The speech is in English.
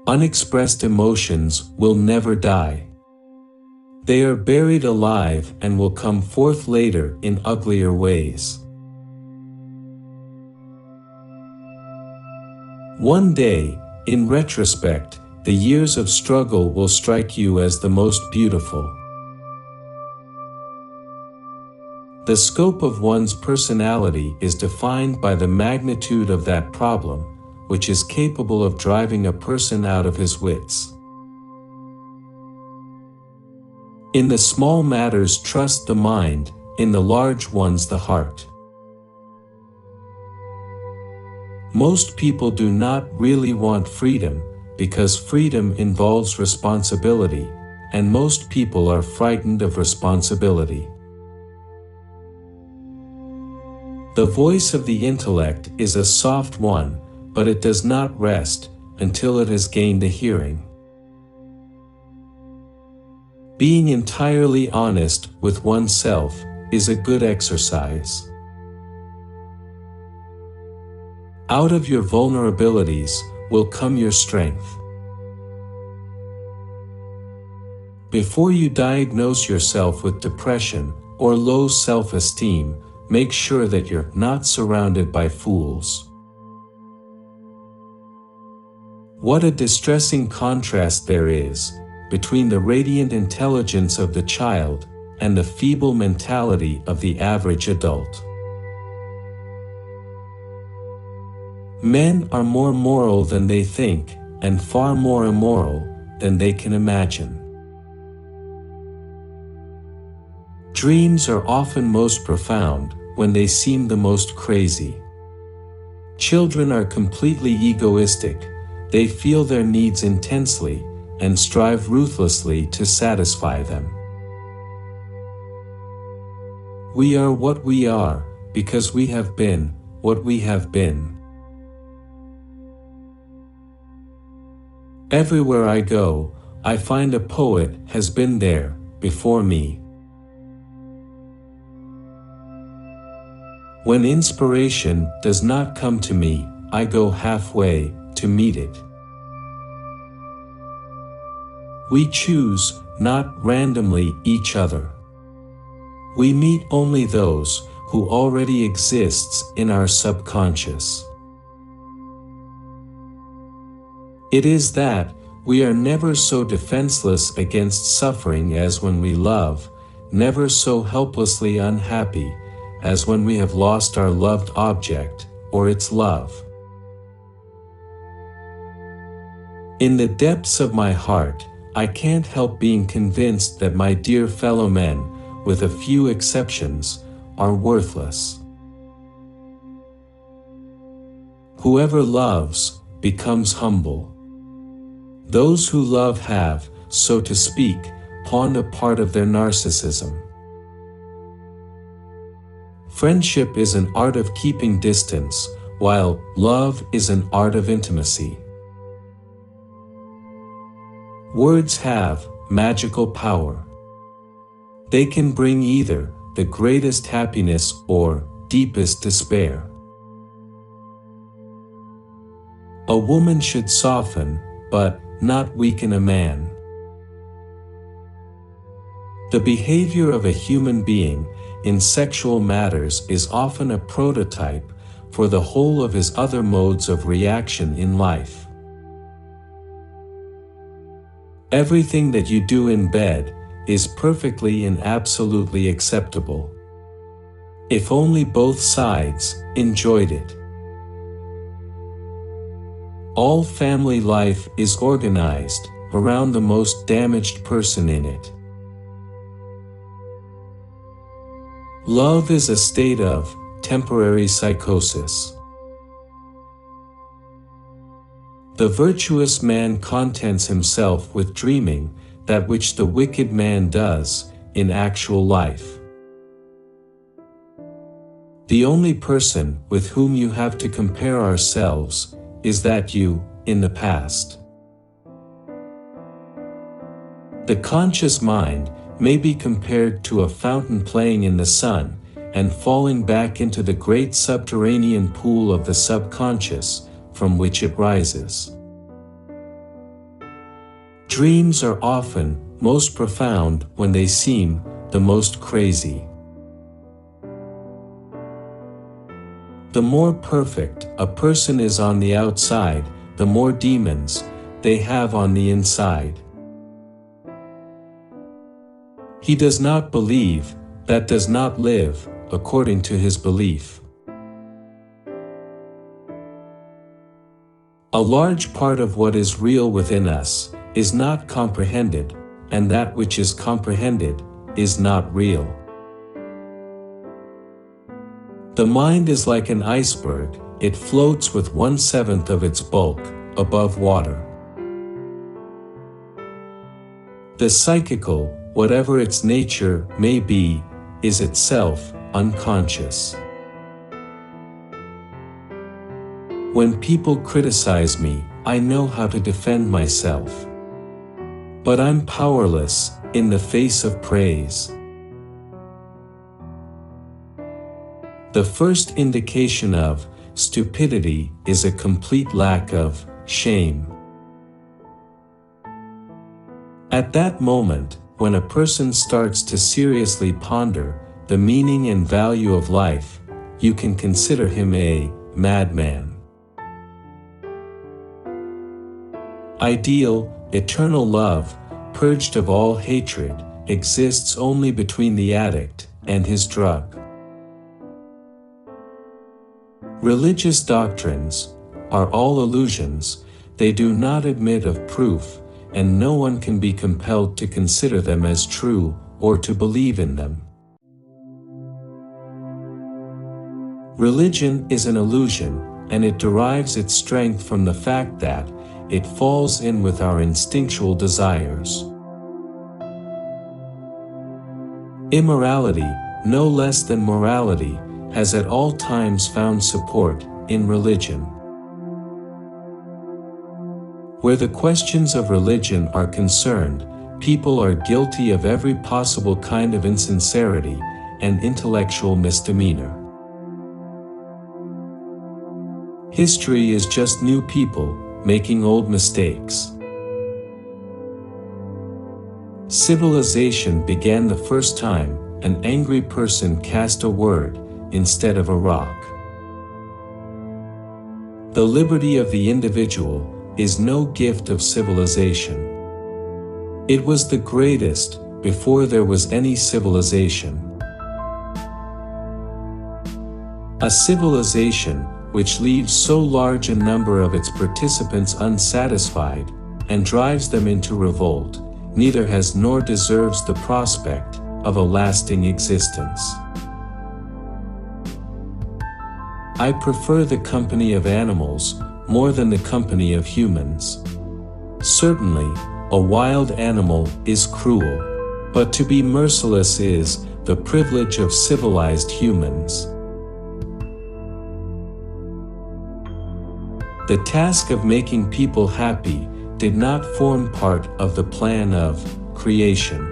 Unexpressed emotions will never die. They are buried alive and will come forth later in uglier ways. One day, in retrospect, the years of struggle will strike you as the most beautiful. The scope of one's personality is defined by the magnitude of that problem, which is capable of driving a person out of his wits. In the small matters trust the mind, in the large ones the heart. Most people do not really want freedom, because freedom involves responsibility, and most people are frightened of responsibility. The voice of the intellect is a soft one, but it does not rest until it has gained a hearing. Being entirely honest with oneself is a good exercise. Out of your vulnerabilities will come your strength. Before you diagnose yourself with depression or low self-esteem, make sure that you're not surrounded by fools. What a distressing contrast there is between the radiant intelligence of the child and the feeble mentality of the average adult. Men are more moral than they think, and far more immoral than they can imagine. Dreams are often most profound when they seem the most crazy. Children are completely egoistic. They feel their needs intensely and strive ruthlessly to satisfy them. We are what we are because we have been what we have been. Everywhere I go, I find a poet has been there before me. When inspiration does not come to me, I go halfway to meet it. We choose, not randomly, each other. We meet only those who already exists in our subconscious. It is that we are never so defenseless against suffering as when we love, never so helplessly unhappy as when we have lost our loved object or its love. In the depths of my heart, I can't help being convinced that my dear fellow men, with a few exceptions, are worthless. Whoever loves becomes humble. Those who love have, so to speak, pawned a part of their narcissism. Friendship is an art of keeping distance, while love is an art of intimacy. Words have magical power. They can bring either the greatest happiness or deepest despair. A woman should soften, but not weaken a man. The behavior of a human being in sexual matters is often a prototype for the whole of his other modes of reaction in life. Everything that you do in bed is perfectly and absolutely acceptable, if only both sides enjoyed it. All family life is organized around the most damaged person in it. Love is a state of temporary psychosis. The virtuous man contents himself with dreaming that which the wicked man does in actual life. The only person with whom you have to compare ourselves is that you, in the past. The conscious mind may be compared to a fountain playing in the sun and falling back into the great subterranean pool of the subconscious from which it rises. Dreams are often most profound when they seem the most crazy. The more perfect a person is on the outside, the more demons they have on the inside. He does not believe, that does not live according to his belief. A large part of what is real within us is not comprehended, and that which is comprehended is not real. The mind is like an iceberg, it floats with 1/7 of its bulk above water. The psychical, whatever its nature may be, is itself unconscious. When people criticize me, I know how to defend myself. But I'm powerless in the face of praise. The first indication of stupidity is a complete lack of shame. At that moment, when a person starts to seriously ponder the meaning and value of life, you can consider him a madman. Ideal, eternal love, purged of all hatred, exists only between the addict and his drug. Religious doctrines are all illusions, they do not admit of proof, and no one can be compelled to consider them as true or to believe in them. Religion is an illusion, and it derives its strength from the fact that it falls in with our instinctual desires. Immorality, no less than morality, has at all times found support in religion. Where the questions of religion are concerned, people are guilty of every possible kind of insincerity and intellectual misdemeanor. History is just new people making old mistakes. Civilization began the first time an angry person cast a word instead of a rock. The liberty of the individual is no gift of civilization. It was the greatest before there was any civilization. A civilization which leaves so large a number of its participants unsatisfied and drives them into revolt, neither has nor deserves the prospect of a lasting existence. I prefer the company of animals more than the company of humans. Certainly, a wild animal is cruel, but to be merciless is the privilege of civilized humans. The task of making people happy did not form part of the plan of creation.